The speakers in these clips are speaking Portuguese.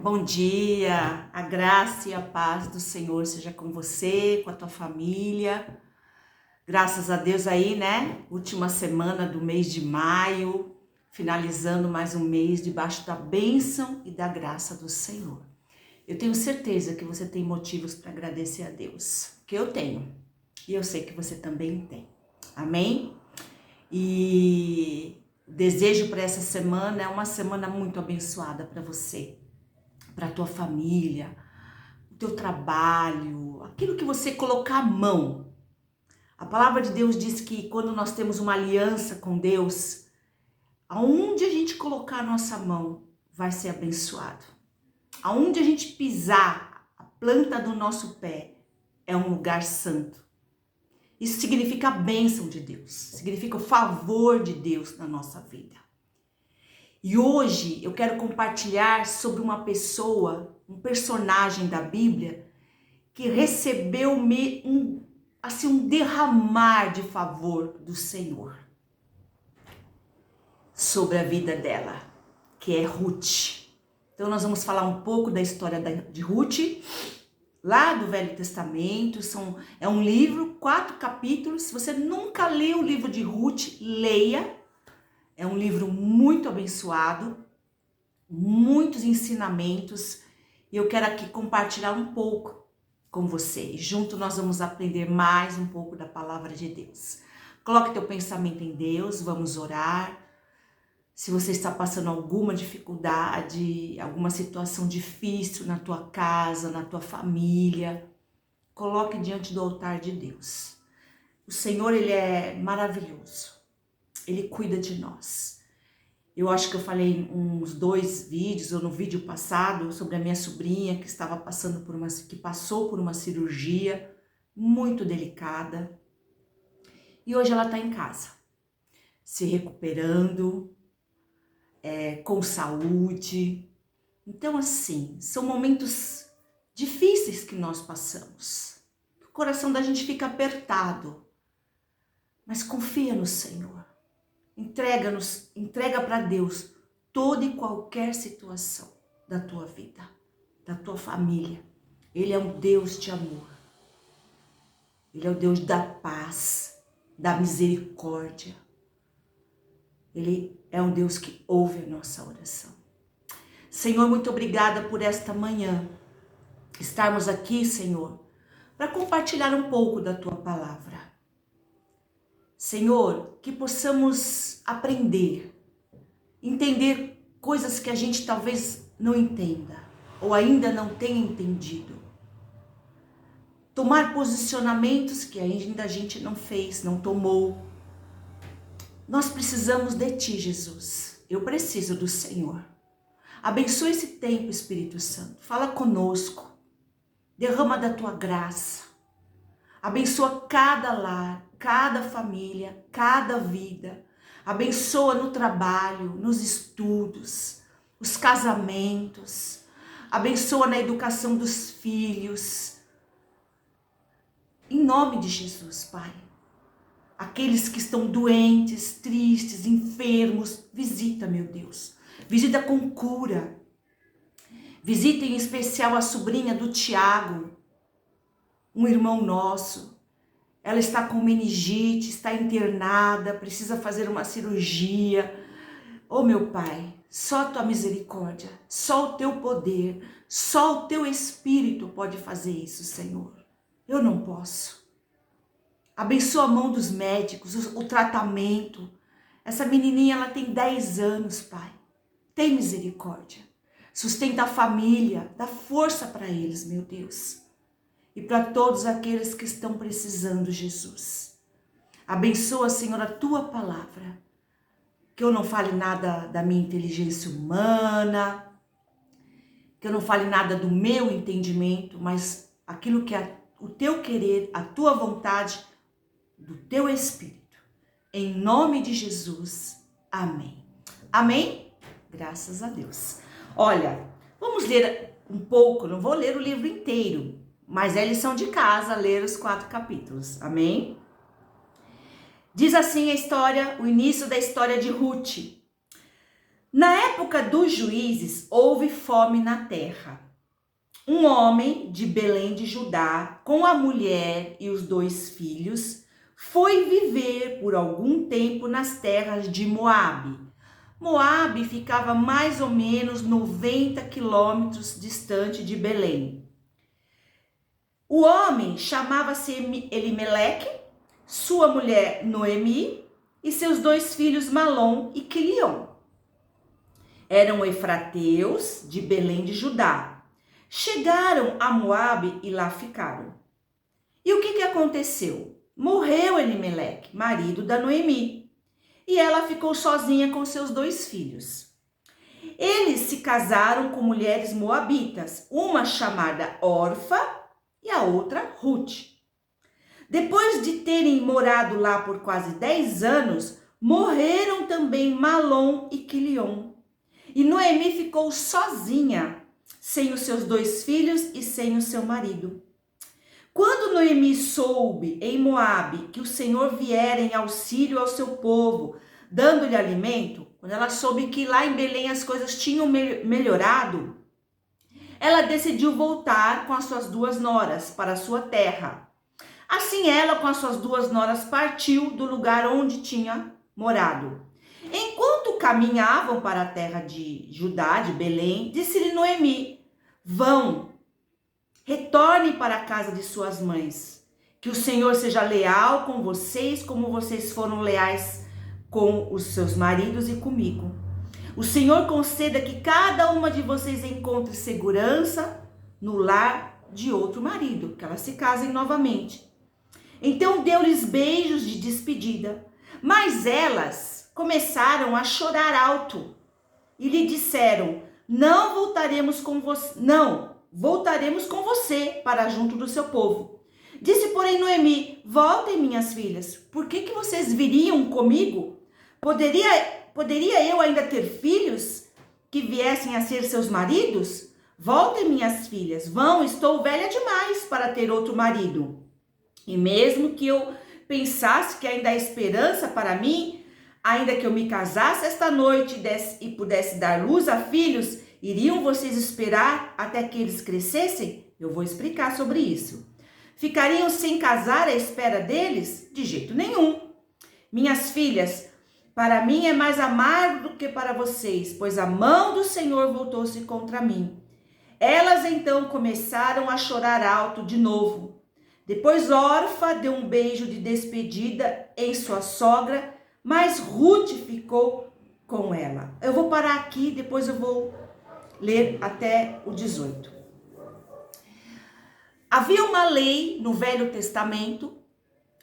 Bom dia, a graça e a paz do Senhor seja com você, com a tua família. Graças a Deus aí, né? Última semana do mês de maio, finalizando mais um mês debaixo da bênção e da graça do Senhor. Eu tenho certeza que você tem motivos para agradecer a Deus, que eu tenho, e eu sei que você também tem. Amém? E o desejo para essa semana é uma semana muito abençoada para você, para a tua família, o teu trabalho, aquilo que você colocar a mão. A palavra de Deus diz que quando nós temos uma aliança com Deus, aonde a gente colocar a nossa mão vai ser abençoado. Aonde a gente pisar, a planta do nosso pé é um lugar santo. Isso significa a bênção de Deus, significa o favor de Deus na nossa vida. E hoje eu quero compartilhar sobre uma pessoa, um personagem da Bíblia, que recebeu um derramar de favor do Senhor sobre a vida dela, que é Ruth. Então nós vamos falar um pouco da história de Ruth, lá do Velho Testamento. É um livro, 4 capítulos. Se você nunca leu o livro de Ruth, leia. É um livro muito abençoado, muitos ensinamentos, e eu quero aqui compartilhar um pouco com você. E junto nós vamos aprender mais um pouco da palavra de Deus. Coloque teu pensamento em Deus, vamos orar. Se você está passando alguma dificuldade, alguma situação difícil na tua casa, na tua família, coloque diante do altar de Deus. O Senhor, Ele é maravilhoso. Ele cuida de nós. Eu acho que eu falei uns 2 vídeos, ou no vídeo passado, sobre a minha sobrinha que passou por uma cirurgia muito delicada. E hoje ela está em casa, se recuperando, com saúde. Então, assim, são momentos difíceis que nós passamos. O coração da gente fica apertado, mas confia no Senhor. Entrega para Deus toda e qualquer situação da tua vida, da tua família. Ele é um Deus de amor. Ele é o Deus da paz, da misericórdia. Ele é um Deus que ouve a nossa oração. Senhor, muito obrigada por esta manhã. Estarmos aqui, Senhor, para compartilhar um pouco da tua palavra. Senhor, que possamos aprender, entender coisas que a gente talvez não entenda ou ainda não tenha entendido. Tomar posicionamentos que ainda a gente não fez, não tomou. Nós precisamos de Ti, Jesus. Eu preciso do Senhor. Abençoa esse tempo, Espírito Santo. Fala conosco. Derrama da Tua graça. Abençoa cada lar, cada família, cada vida. Abençoa no trabalho, nos estudos, os casamentos. Abençoa na educação dos filhos. Em nome de Jesus, Pai. Aqueles que estão doentes, tristes, enfermos, visita, meu Deus. Visita com cura. Visita em especial a sobrinha do Tiago, um irmão nosso. Ela está com meningite, está internada, precisa fazer uma cirurgia. Oh, meu Pai, só a Tua misericórdia, só o Teu poder, só o Teu Espírito pode fazer isso, Senhor. Eu não posso. Abençoa a mão dos médicos, o tratamento. Essa menininha, ela tem 10 anos, Pai. Tem misericórdia. Sustenta a família, dá força para eles, meu Deus. E para todos aqueles que estão precisando, Jesus. Abençoa, Senhor, a Tua palavra. Que eu não fale nada da minha inteligência humana, que eu não fale nada do meu entendimento, mas aquilo que é o Teu querer, a Tua vontade, do Teu Espírito. Em nome de Jesus. Amém. Amém? Graças a Deus. Olha, vamos ler um pouco, não vou ler o livro inteiro, mas é lição de casa, ler os 4 capítulos. Amém? Diz assim a história, o início da história de Ruth. Na época dos juízes, houve fome na terra. Um homem de Belém de Judá, com a mulher e os 2 filhos, foi viver por algum tempo nas terras de Moabe. Moabe ficava mais ou menos 90 quilômetros distante de Belém. O homem chamava-se Elimeleque, sua mulher Noemi e seus 2 filhos Malom e Quilion. Eram efrateus de Belém de Judá. Chegaram a Moabe e lá ficaram. E o que aconteceu? Morreu Elimeleque, marido da Noemi, e ela ficou sozinha com seus 2 filhos. Eles se casaram com mulheres moabitas, uma chamada Orfa e a outra Ruth. Depois de terem morado lá por quase 10 anos, morreram também Malom e Quilion. E Noemi ficou sozinha, sem os seus 2 filhos e sem o seu marido. Quando Noemi soube em Moabe que o Senhor viera em auxílio ao seu povo, dando-lhe alimento, quando ela soube que lá em Belém as coisas tinham melhorado, ela decidiu voltar com as suas 2 noras para a sua terra. Assim ela com as suas 2 noras partiu do lugar onde tinha morado. Enquanto caminhavam para a terra de Judá, de Belém, disse-lhe Noemi: vão, retornem para a casa de suas mães. Que o Senhor seja leal com vocês, como vocês foram leais com os seus maridos e comigo. O Senhor conceda que cada uma de vocês encontre segurança no lar de outro marido, que elas se casem novamente. Então deu-lhes beijos de despedida, mas elas começaram a chorar alto e lhe disseram: não voltaremos com você para junto do seu povo. Disse, porém, Noemi: voltem, minhas filhas, por que vocês viriam comigo? Poderia eu ainda ter filhos que viessem a ser seus maridos? Voltem, minhas filhas, vão, estou velha demais para ter outro marido. E mesmo que eu pensasse que ainda há esperança para mim, ainda que eu me casasse esta noite e pudesse dar luz a filhos, iriam vocês esperar até que eles crescessem? Eu vou explicar sobre isso. Ficariam sem casar à espera deles? De jeito nenhum. Minhas filhas, para mim é mais amargo do que para vocês, pois a mão do Senhor voltou-se contra mim. Elas então começaram a chorar alto de novo. Depois Orfa deu um beijo de despedida em sua sogra, mas Ruth ficou com ela. Eu vou parar aqui, depois eu vou ler até o 18. Havia uma lei no Velho Testamento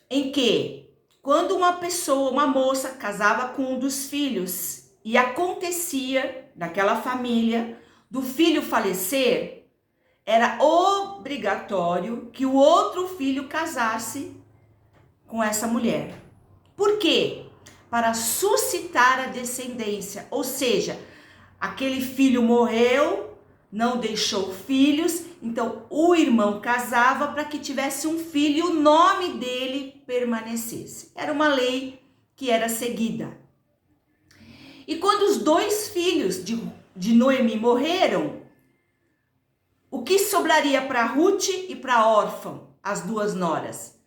em que, quando uma moça casava com um dos filhos e acontecia naquela família do filho falecer, era obrigatório que o outro filho casasse com essa mulher. Por quê? Para suscitar a descendência, ou seja, aquele filho morreu, não deixou filhos, então o irmão casava para que tivesse um filho e o nome dele permanecesse. Era uma lei que era seguida. E quando os 2 filhos de Noemi morreram, o que sobraria para Ruth e para Orfa, as 2 noras?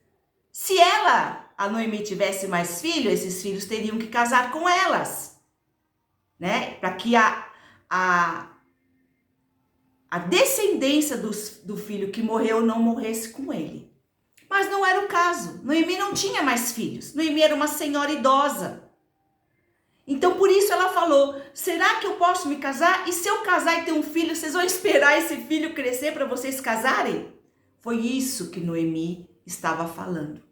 Se a Noemi tivesse mais filhos, esses filhos teriam que casar com elas, né? Para que a descendência do filho que morreu não morresse com ele. Mas não era o caso. Noemi não tinha mais filhos. Noemi era uma senhora idosa. Então, por isso ela falou: será que eu posso me casar? E se eu casar e ter um filho, vocês vão esperar esse filho crescer para vocês casarem? Foi isso que Noemi estava falando.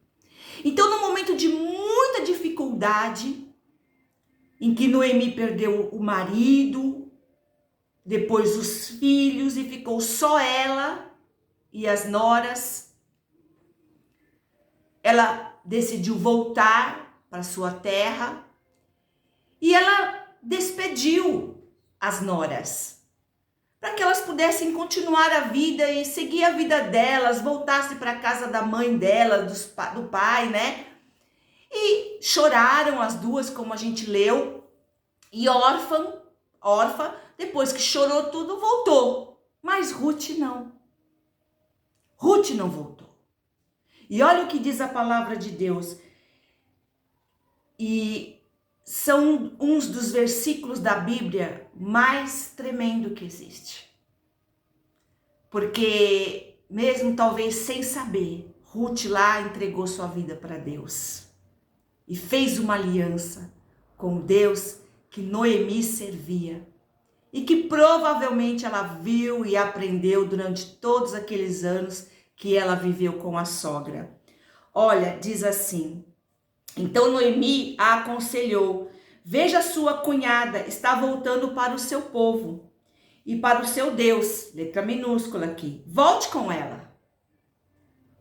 Então, no momento de muita dificuldade, em que Noemi perdeu o marido, depois os filhos, e ficou só ela e as noras, ela decidiu voltar para sua terra e ela despediu as noras para que elas pudessem continuar a vida e seguir a vida delas, voltassem para a casa da mãe dela, do pai, né? E choraram as 2, como a gente leu, e órfã órfã, depois que chorou tudo, voltou. Mas Ruth não. Ruth não voltou. E olha o que diz a palavra de Deus. E são uns dos versículos da Bíblia mais tremendo que existe. Porque mesmo talvez sem saber, Ruth lá entregou sua vida para Deus. E fez uma aliança com Deus que Noemi servia. E que provavelmente ela viu e aprendeu durante todos aqueles anos que ela viveu com a sogra. Olha, diz assim: então Noemi a aconselhou: veja, sua cunhada está voltando para o seu povo e para o seu Deus, letra minúscula aqui. Volte com ela.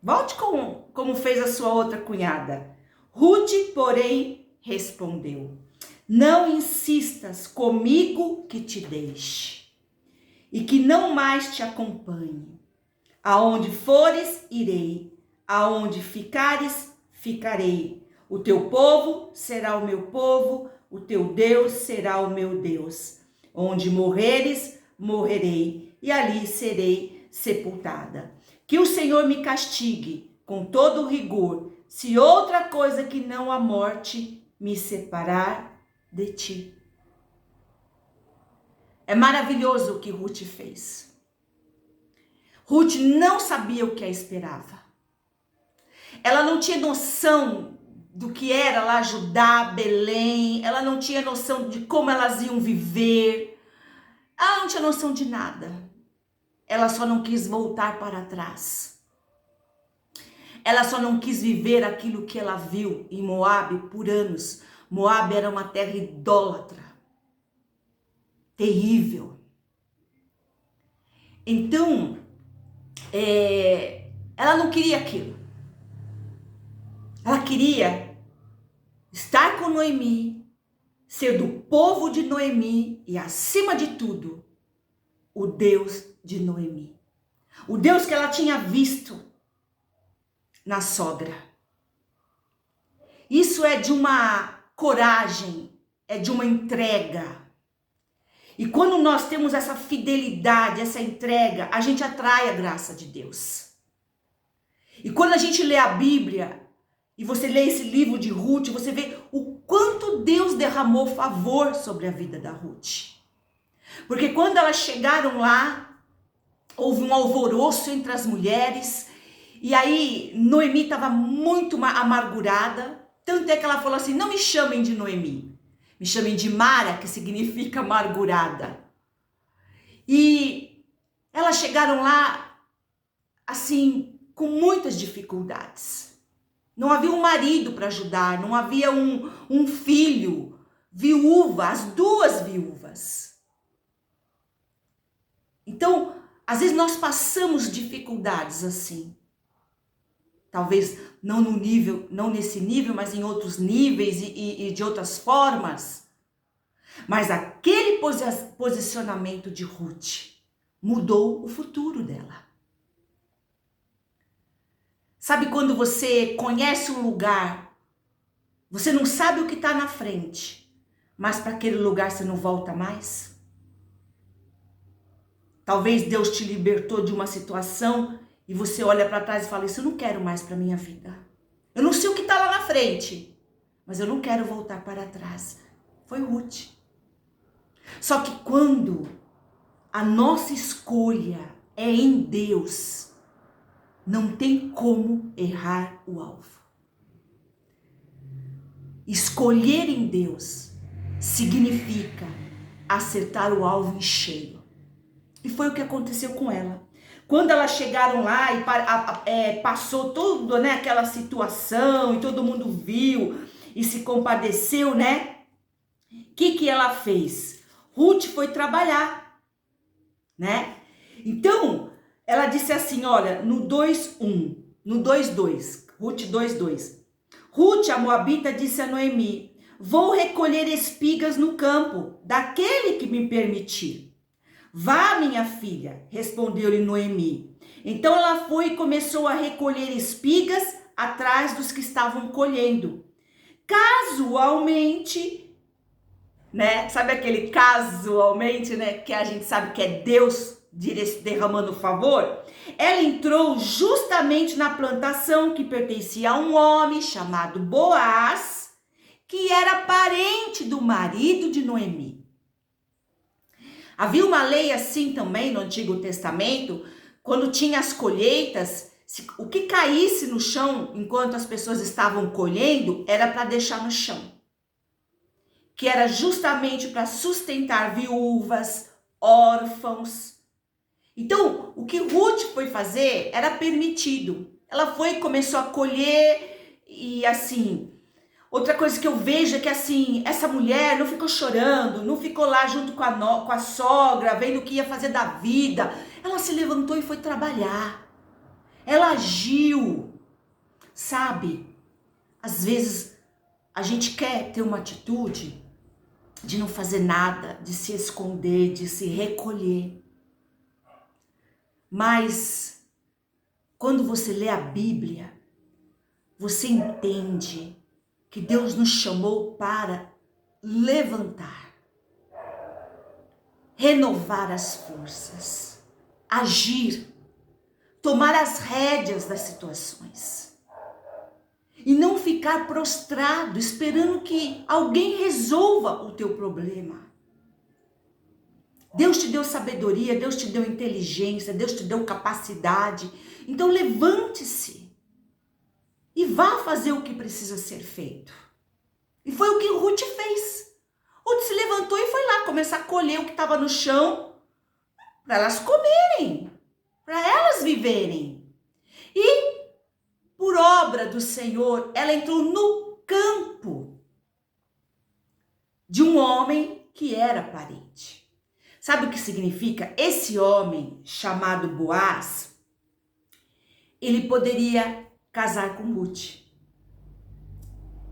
Volte como fez a sua outra cunhada. Ruth, porém, respondeu: não insistas comigo que te deixe e que não mais te acompanhe. Aonde fores, irei. Aonde ficares, ficarei. O teu povo será o meu povo, o teu Deus será o meu Deus. Onde morreres, morrerei, e ali serei sepultada. Que o Senhor me castigue com todo o rigor, se outra coisa que não a morte me separar de ti. É maravilhoso o que Ruth fez. Ruth não sabia o que a esperava. Ela não tinha noção do que era lá Judá, Belém. Ela não tinha noção de como elas iam viver. Ela não tinha noção de nada. Ela só não quis voltar para trás. Ela só não quis viver aquilo que ela viu em Moabe por anos. Moabe era uma terra idólatra. Terrível. Então, ela não queria aquilo. Ela queria estar com Noemi, ser do povo de Noemi e, acima de tudo, o Deus de Noemi. O Deus que ela tinha visto na sogra. Isso é de uma coragem, é de uma entrega. E quando nós temos essa fidelidade, essa entrega, a gente atrai a graça de Deus. E quando a gente lê a Bíblia, e você lê esse livro de Ruth, você vê o quanto Deus derramou favor sobre a vida da Ruth. Porque quando elas chegaram lá, houve um alvoroço entre as mulheres, e aí Noemi estava muito amargurada, tanto é que ela falou assim: não me chamem de Noemi, me chamem de Mara, que significa amargurada. E elas chegaram lá, assim, com muitas dificuldades. Não havia um marido para ajudar, não havia um filho, viúva, as duas viúvas. Então, às vezes nós passamos dificuldades assim. Talvez não no nível, não nesse nível, mas em outros níveis e de outras formas. Mas aquele posicionamento de Ruth mudou o futuro dela. Sabe quando você conhece um lugar, você não sabe o que está na frente, mas para aquele lugar você não volta mais? Talvez Deus te libertou de uma situação e você olha para trás e fala: isso eu não quero mais para minha vida. Eu não sei o que está lá na frente, mas eu não quero voltar para trás. Foi Ruth. Só que quando a nossa escolha é em Deus, não tem como errar o alvo. Escolher em Deus significa acertar o alvo em cheio. E foi o que aconteceu com ela. Quando elas chegaram lá e passou tudo, né, aquela situação, e todo mundo viu e se compadeceu, né? O que ela fez? Ruth foi trabalhar, né? Então, ela disse assim, olha, no 2:1, no 2:2, Ruth 2:2. Ruth, a moabita, disse a Noemi: vou recolher espigas no campo daquele que me permitir. Vá, minha filha, respondeu-lhe Noemi. Então ela foi e começou a recolher espigas atrás dos que estavam colhendo. Casualmente, né? Sabe aquele casualmente, né? Que a gente sabe que é Deus derramando favor? Ela entrou justamente na plantação que pertencia a um homem chamado Boaz, que era parente do marido de Noemi. Havia uma lei assim também no Antigo Testamento, quando tinha as colheitas, o que caísse no chão enquanto as pessoas estavam colhendo era para deixar no chão, que era justamente para sustentar viúvas, órfãos. Então, o que Ruth foi fazer era permitido. Ela foi e começou a colher e assim. Outra coisa que eu vejo é que assim, essa mulher não ficou chorando, não ficou lá junto com a sogra, vendo o que ia fazer da vida. Ela se levantou e foi trabalhar. Ela agiu, sabe? Às vezes a gente quer ter uma atitude de não fazer nada, de se esconder, de se recolher. Mas quando você lê a Bíblia, você entende que Deus nos chamou para levantar, renovar as forças, agir, tomar as rédeas das situações e não ficar prostrado esperando que alguém resolva o teu problema. Deus te deu sabedoria, Deus te deu inteligência, Deus te deu capacidade. Então levante-se e vá fazer o que precisa ser feito. E foi o que Ruth fez. Ruth se levantou e foi lá começar a colher o que estava no chão para elas comerem, para elas viverem. E por obra do Senhor, ela entrou no campo de um homem que era parente. Sabe o que significa? Esse homem chamado Boaz, ele poderia casar com Ruth.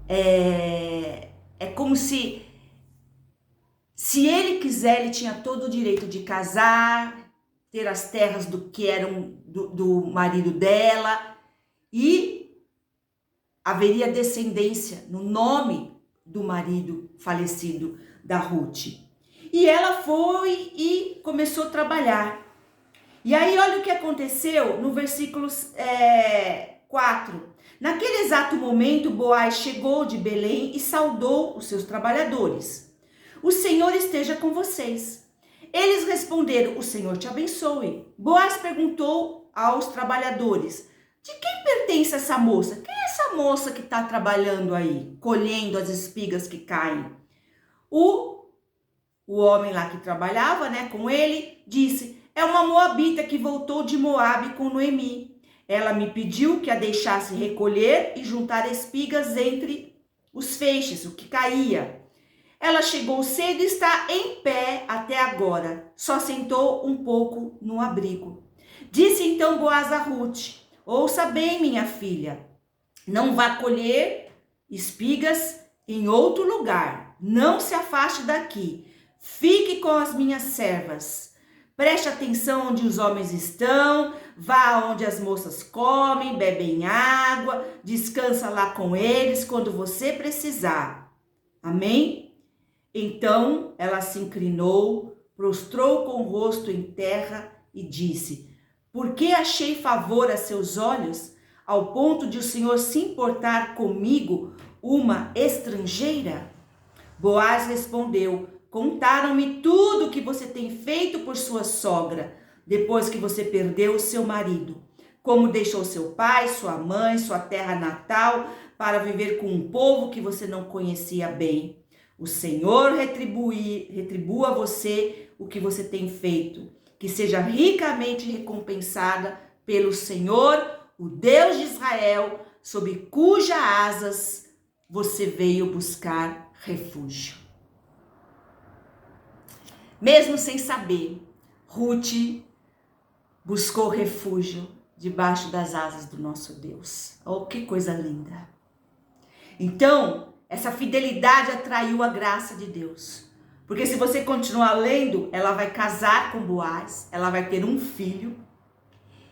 É como se ele quiser, ele tinha todo o direito de casar, ter as terras do que eram do marido dela e haveria descendência no nome do marido falecido da Ruth. E ela foi e começou a trabalhar. E aí olha o que aconteceu no versículo 4. Naquele exato momento, Boaz chegou de Belém e saudou os seus trabalhadores. O Senhor esteja com vocês. Eles responderam, o Senhor te abençoe. Boaz perguntou aos trabalhadores, de quem pertence essa moça? Quem é essa moça que está trabalhando aí, colhendo as espigas que caem? O homem lá que trabalhava, né, com ele, disse, é uma moabita que voltou de Moabe com Noemi. Ela me pediu que a deixasse recolher e juntar espigas entre os feixes, o que caía. Ela chegou cedo e está em pé até agora. Só sentou um pouco no abrigo. Disse então Boaz a Ruth, ouça bem, minha filha. Não vá colher espigas em outro lugar. Não se afaste daqui. Fique com as minhas servas. Preste atenção onde os homens estão, vá onde as moças comem, bebem água, descansa lá com eles quando você precisar. Amém? Então ela se inclinou, prostrou com o rosto em terra e disse, por que achei favor a seus olhos, ao ponto de o Senhor se importar comigo, uma estrangeira? Boaz respondeu, contaram-me tudo o que você tem feito por sua sogra, depois que você perdeu o seu marido. Como deixou seu pai, sua mãe, sua terra natal, para viver com um povo que você não conhecia bem. O Senhor retribua a você o que você tem feito, que seja ricamente recompensada pelo Senhor, o Deus de Israel, sob cujas asas você veio buscar refúgio. Mesmo sem saber, Ruth buscou refúgio debaixo das asas do nosso Deus. Oh, que coisa linda! Então, essa fidelidade atraiu a graça de Deus. Porque se você continuar lendo, ela vai casar com Boaz, ela vai ter um filho.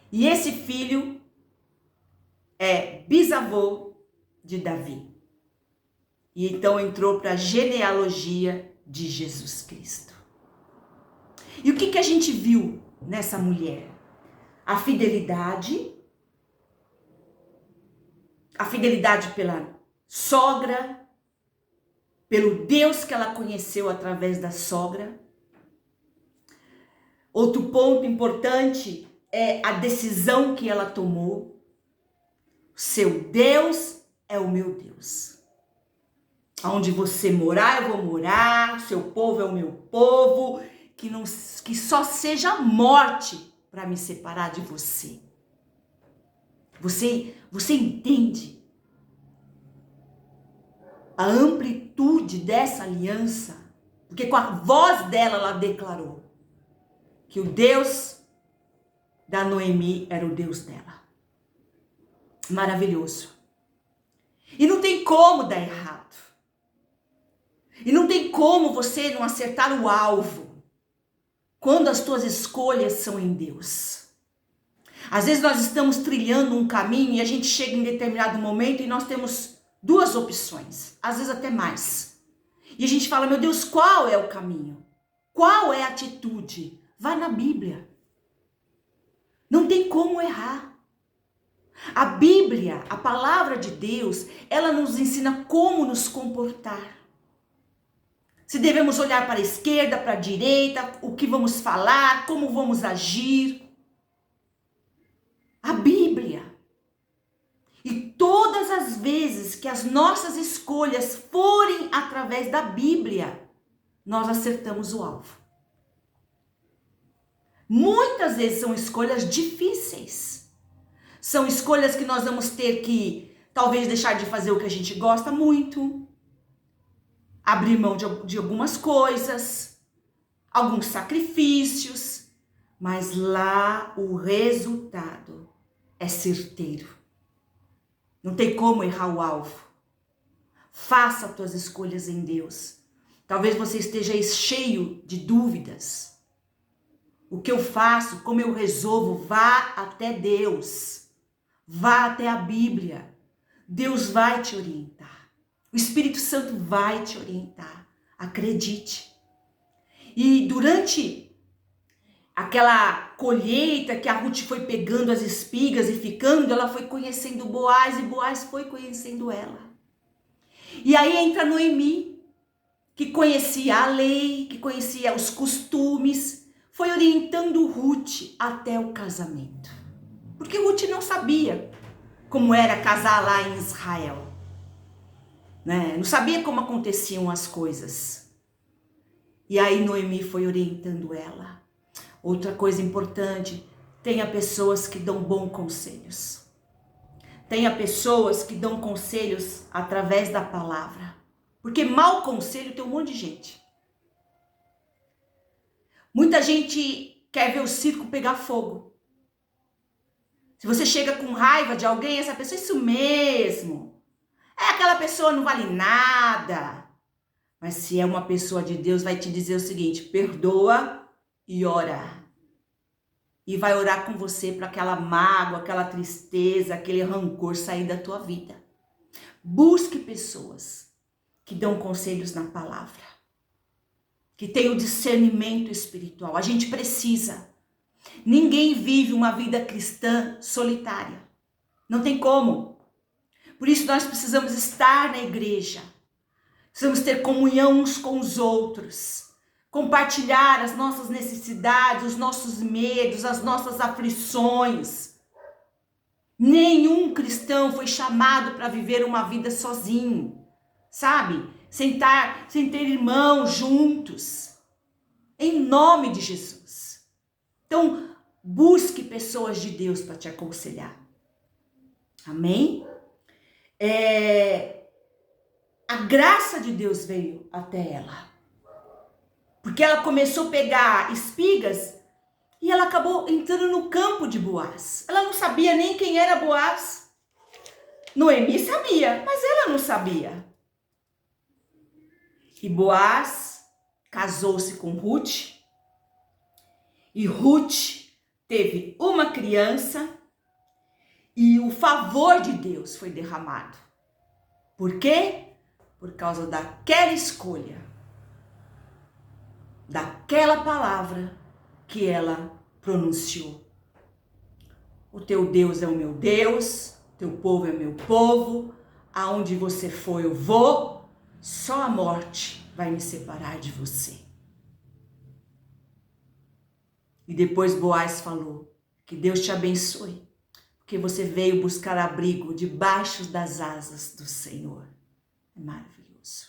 E esse filho é bisavô de Davi. E então entrou para a genealogia de Jesus Cristo. E o que a gente viu nessa mulher? A fidelidade pela sogra, pelo Deus que ela conheceu através da sogra. Outro ponto importante é a decisão que ela tomou. Seu Deus é o meu Deus. Aonde você morar, eu vou morar. Seu povo é o meu povo. Que só seja a morte para me separar de você. Você entende a amplitude dessa aliança? Porque com a voz dela, ela declarou que o Deus da Noemi era o Deus dela. Maravilhoso. E não tem como dar errado. E não tem como você não acertar o alvo quando as tuas escolhas são em Deus. Às vezes nós estamos trilhando um caminho e a gente chega em determinado momento e nós temos duas opções, às vezes até mais. E a gente fala, meu Deus, qual é o caminho? Qual é a atitude? Vai na Bíblia. Não tem como errar. A Bíblia, a palavra de Deus, ela nos ensina como nos comportar. Se devemos olhar para a esquerda, para a direita, o que vamos falar, como vamos agir. A Bíblia. E todas as vezes que as nossas escolhas forem através da Bíblia, nós acertamos o alvo. Muitas vezes são escolhas difíceis. São escolhas que nós vamos ter que, talvez, deixar de fazer o que a gente gosta muito. Abrir mão de algumas coisas, alguns sacrifícios, mas lá o resultado é certeiro. Não tem como errar o alvo. Faça as tuas escolhas em Deus. Talvez você esteja aí cheio de dúvidas. O que eu faço, como eu resolvo, vá até Deus. Vá até a Bíblia. Deus vai te orientar. O Espírito Santo vai te orientar. Acredite. E durante aquela colheita que a Ruth foi pegando as espigas e ficando, ela foi conhecendo Boaz e Boaz foi conhecendo ela. E aí entra Noemi, que conhecia a lei, que conhecia os costumes, foi orientando Ruth até o casamento. Porque Ruth não sabia como era casar lá em Israel. Né? Não sabia como aconteciam as coisas. E aí Noemi foi orientando ela. Outra coisa importante, tenha pessoas que dão bons conselhos. Tenha pessoas que dão conselhos através da palavra. Porque mau conselho tem um monte de gente. Muita gente quer ver o circo pegar fogo. Se você chega com raiva de alguém, essa pessoa, isso mesmo. Aquela pessoa não vale nada. Mas se é uma pessoa de Deus, vai te dizer o seguinte, perdoa e ora. E vai orar com você para aquela mágoa, aquela tristeza, aquele rancor sair da tua vida. Busque pessoas que dão conselhos na palavra. Que tenham discernimento espiritual. A gente precisa. Ninguém vive uma vida cristã solitária. Não tem como. Por isso nós precisamos estar na igreja. Precisamos ter comunhão uns com os outros. Compartilhar as nossas necessidades, os nossos medos, as nossas aflições. Nenhum cristão foi chamado para viver uma vida sozinho. Sabe? Sem ter irmãos juntos. Em nome de Jesus. Então, busque pessoas de Deus para te aconselhar. Amém? A graça de Deus veio até ela. Porque ela começou a pegar espigas e ela acabou entrando no campo de Boaz. Ela não sabia nem quem era Boaz. Noemi sabia, mas ela não sabia. E Boaz casou-se com Ruth. E Ruth teve uma criança e o favor de Deus foi derramado. Por quê? Por causa daquela escolha daquela palavra que ela pronunciou. O teu Deus é o meu Deus, teu povo é meu povo, aonde você for eu vou, só a morte vai me separar de você. E depois Boaz falou, que Deus te abençoe, porque você veio buscar abrigo debaixo das asas do Senhor. É maravilhoso.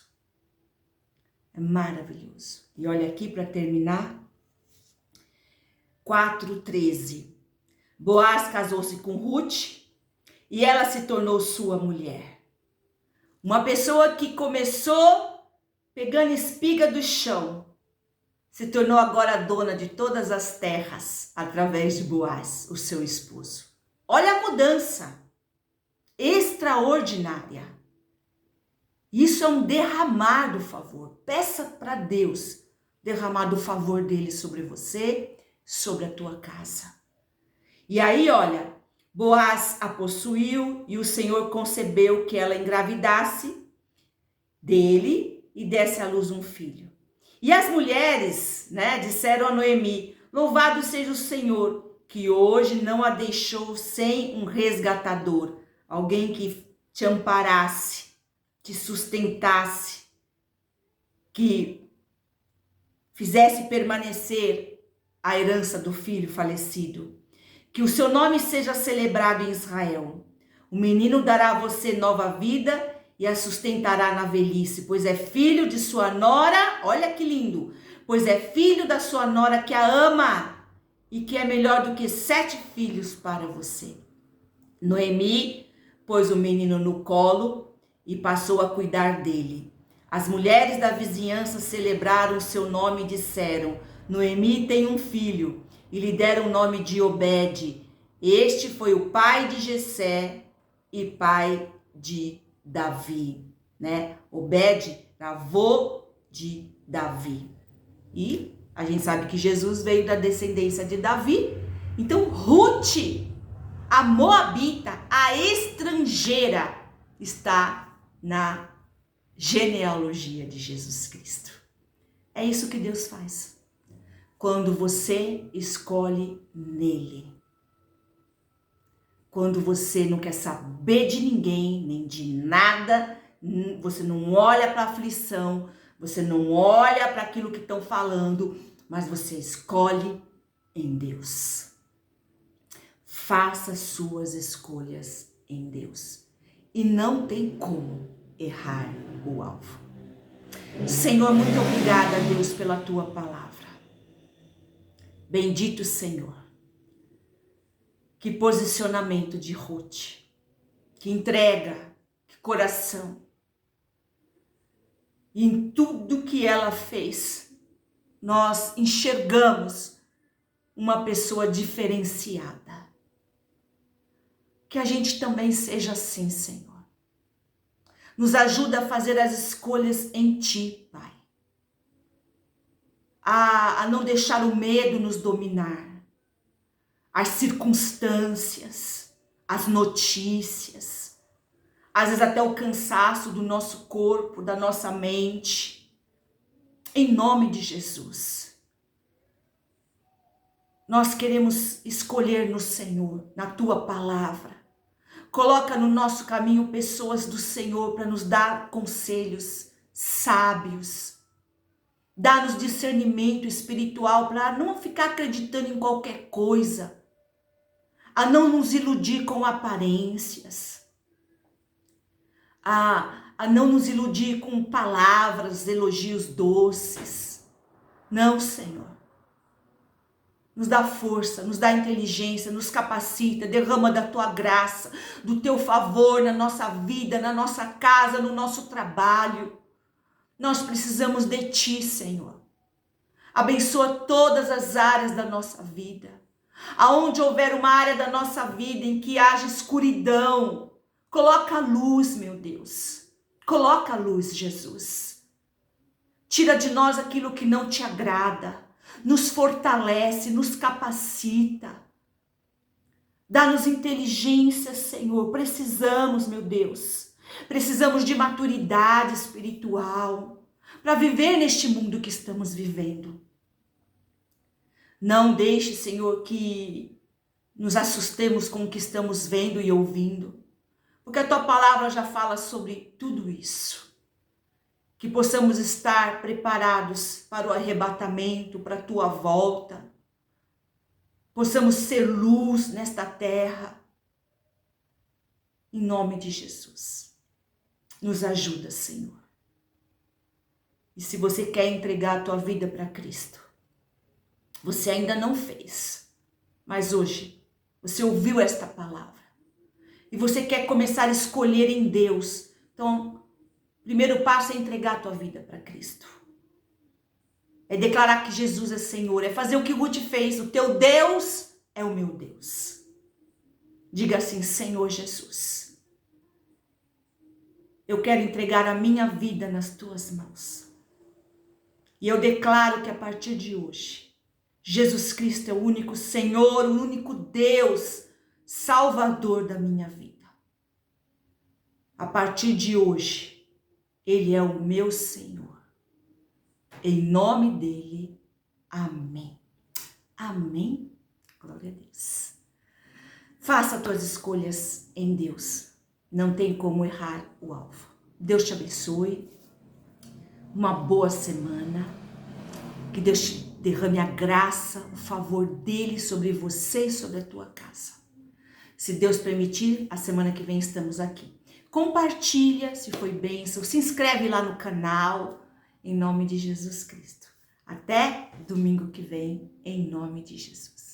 É maravilhoso. E olha aqui para terminar, 4:13. Boaz casou-se com Ruth e ela se tornou sua mulher. Uma pessoa que começou pegando espiga do chão, se tornou agora dona de todas as terras através de Boaz, o seu esposo. Olha a mudança extraordinária. Isso é um derramar do favor. Peça para Deus derramar do favor dele sobre você, sobre a tua casa. E aí, olha, Boaz a possuiu e o Senhor concebeu que ela engravidasse dele e desse à luz um filho. E as mulheres, disseram a Noemi, louvado seja o Senhor, que hoje não a deixou sem um resgatador, alguém que te amparasse, que sustentasse, que fizesse permanecer a herança do filho falecido. Que o seu nome seja celebrado em Israel. O menino dará a você nova vida e a sustentará na velhice, pois é filho de sua nora, olha que lindo, pois é filho da sua nora que a ama e que é melhor do que 7 filhos para você. Noemi pôs o menino no colo e passou a cuidar dele. As mulheres da vizinhança celebraram o seu nome e disseram, Noemi tem um filho, e lhe deram o nome de Obed. Este foi o pai de Jessé e pai de Davi, Obed, avô de Davi. E a gente sabe que Jesus veio da descendência de Davi. Então Ruth, a moabita, a estrangeira, está na genealogia de Jesus Cristo. É isso que Deus faz. Quando você escolhe nele. Quando você não quer saber de ninguém, nem de nada, você não olha para a aflição, você não olha para aquilo que estão falando, mas você escolhe em Deus. Faça suas escolhas em Deus. E não tem como errar o alvo. Senhor, muito obrigada, Deus, pela tua palavra. Bendito Senhor. Que posicionamento de Ruth. Que entrega, que coração. E em tudo que ela fez, nós enxergamos uma pessoa diferenciada. Que a gente também seja assim, Senhor. Nos ajuda a fazer as escolhas em Ti, Pai. A não deixar o medo nos dominar. As circunstâncias, as notícias, às vezes até o cansaço do nosso corpo, da nossa mente. Em nome de Jesus. Nós queremos escolher no Senhor, na Tua palavra. Coloca no nosso caminho pessoas do Senhor para nos dar conselhos sábios. Dá-nos discernimento espiritual para não ficar acreditando em qualquer coisa. A não nos iludir com aparências. A não nos iludir com palavras, elogios doces. Não, Senhor. Nos dá força, nos dá inteligência, nos capacita, derrama da Tua graça, do Teu favor na nossa vida, na nossa casa, no nosso trabalho. Nós precisamos de Ti, Senhor. Abençoa todas as áreas da nossa vida. Aonde houver uma área da nossa vida em que haja escuridão, coloca a luz, meu Deus. Coloca a luz, Jesus. Tira de nós aquilo que não Te agrada. Nos fortalece, nos capacita. Dá-nos inteligência, Senhor. Precisamos, meu Deus. Precisamos de maturidade espiritual para viver neste mundo que estamos vivendo. Não deixe, Senhor, que nos assustemos com o que estamos vendo e ouvindo, porque a tua palavra já fala sobre tudo isso. Que possamos estar preparados para o arrebatamento, para a tua volta. Possamos ser luz nesta terra. Em nome de Jesus. Nos ajuda, Senhor. E se você quer entregar a tua vida para Cristo, você ainda não fez, mas hoje você ouviu esta palavra e você quer começar a escolher em Deus. Então, o primeiro passo é entregar a tua vida para Cristo. É declarar que Jesus é Senhor, é fazer o que Ruth fez. O teu Deus é o meu Deus. Diga assim: Senhor Jesus, eu quero entregar a minha vida nas tuas mãos. E eu declaro que a partir de hoje, Jesus Cristo é o único Senhor, o único Deus, Salvador da minha vida. A partir de hoje, Ele é o meu Senhor. Em nome dEle, amém. Amém. Glória a Deus. Faça as tuas escolhas em Deus. Não tem como errar o alvo. Deus te abençoe. Uma boa semana. Que Deus te derrame a graça, o favor dEle sobre você e sobre a tua casa. Se Deus permitir, a semana que vem estamos aqui. Compartilha se foi bênção. Se inscreve lá no canal. Em nome de Jesus Cristo. Até domingo que vem, em nome de Jesus.